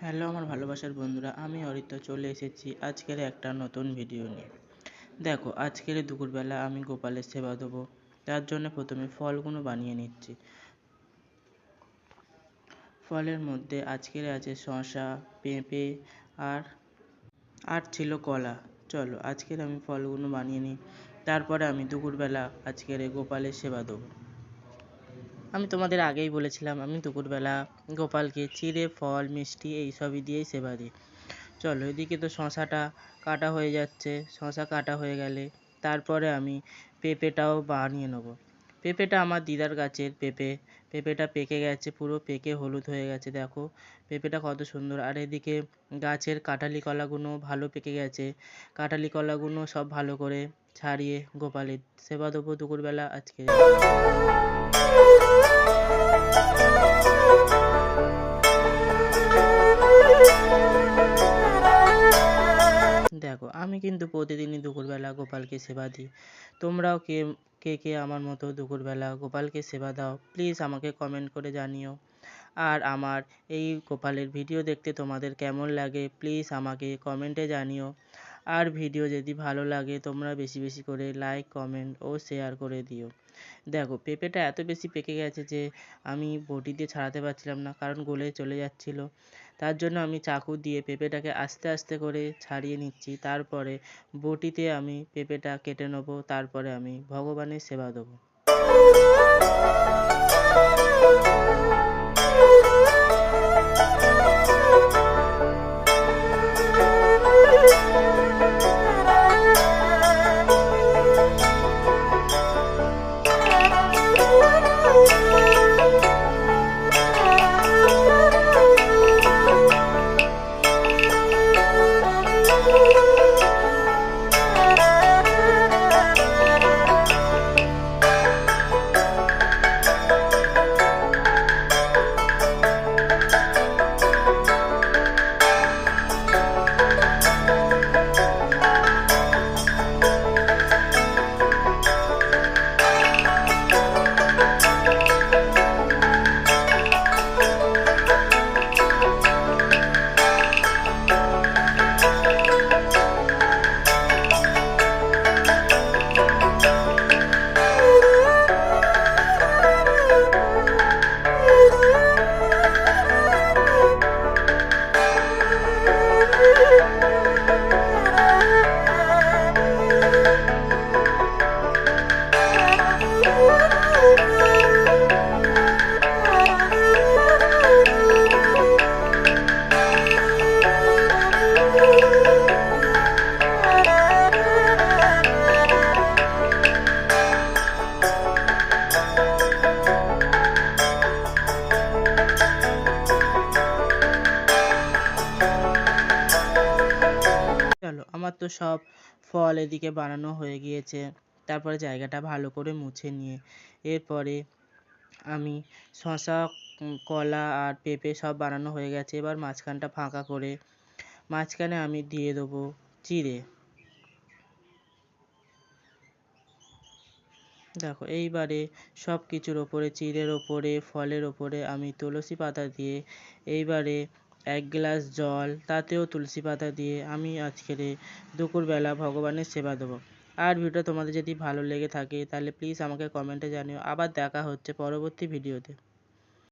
Hello আমার ভালোবাসার বন্ধুরা, আমি অরিত্র চলে এসেছি আজকের একটা নতুন ভিডিও নিয়ে। দেখো, আজকের দুপুরবেলা আমি গোপালের সেবা দেবো, তার জন্য প্রথমে ফলগুলো বানিয়ে নিচ্ছি। ফলের মধ্যে আজকের আছে শসা, পেঁপে আর ছিল কলা। চলো আজকের আমি ফলগুলো বানিয়ে নিই, তারপরে আমি দুপুরবেলা আজকের গোপালের সেবা দেবো। আমি তোমাদের আগেই বলেছিলাম আমি দুপুরবেলা গোপালকে চিড়ে, ফল, মিষ্টি এইসবই দিয়েই সেবা দিই। চলো, এদিকে তো শশাটা কাটা হয়ে যাচ্ছে। শশা কাটা হয়ে গেলে তারপরে আমি পেঁপেটাও বানিয়ে নেব। পেঁপেটা আমার দিদার গাছের পেঁপেটা পেকে গেছে, পুরো পেকে হলুদ হয়ে গেছে। দেখো পেঁপেটা কত সুন্দর। আর এদিকে গাছের কাঁঠালি কলাগুলো ভালো পেকে গেছে। কাঁঠালি কলাগুলো সব ভালো করে ছাড়িয়ে গোপালের সেবা দেবো দুপুরবেলা আজকে। দেখো, আমি কিন্তু প্রতিদিনই দুপুরবেলা গোপালকে সেবা দিই। তোমরাও কে কে আমার মতো দুপুরবেলা গোপালকে সেবা দাও, প্লিজ আমাকে কমেন্ট করে জানিও। আর আমার এই গোপালের ভিডিও দেখতে তোমাদের কেমন লাগে প্লিজ আমাকে কমেন্টে জানিও। আর ভিডিও যদি ভালো লাগে তোমরা বেশি বেশি করে লাইক, কমেন্ট ও শেয়ার করে দিও। দেখো পেঁপেটা এত বেশি পেকে গেছে যে আমি বটি দিয়ে ছাড়াতে পারছিলাম না, কারণ গলে চলে যাচ্ছিল। তার জন্য আমি চাকু দিয়ে পেঁপেটাকে আস্তে আস্তে করে ছাড়িয়ে নিচ্ছি। তারপরে বটিতে আমি পেঁপেটা কেটে নেব, তারপরে আমি ভগবানের সেবা দেবো। চলো, আমার তো সব ফল এদিকে বানানো হয়ে গিয়েছে। তারপরে জায়গাটা ভালো করে মুছে নিয়ে এরপরে আমি শসা, কলা আর পেঁপে সব বানানো হয়ে গেছে। এবার মাঝখানটা ফাঁকা করে মাঝখানে আমি দিয়ে দেবো চিড়ে। দেখো এইবারে সব কিছুর ওপরে, চিড়ের ওপরে, ফলের ওপরে আমি তুলসী পাতা দিয়ে, এইবারে 1 গ্লাস জল, তাতেও তুলসী পাতা দিয়ে আমি আজকের দুপুরবেলা ভগবানের সেবা দেবো। আর ভিডিওটা তোমাদের যদি ভালো লেগে থাকে তাহলে প্লিজ আমাকে কমেন্টে জানিও। আবার দেখা হচ্ছে পরবর্তী ভিডিওতে।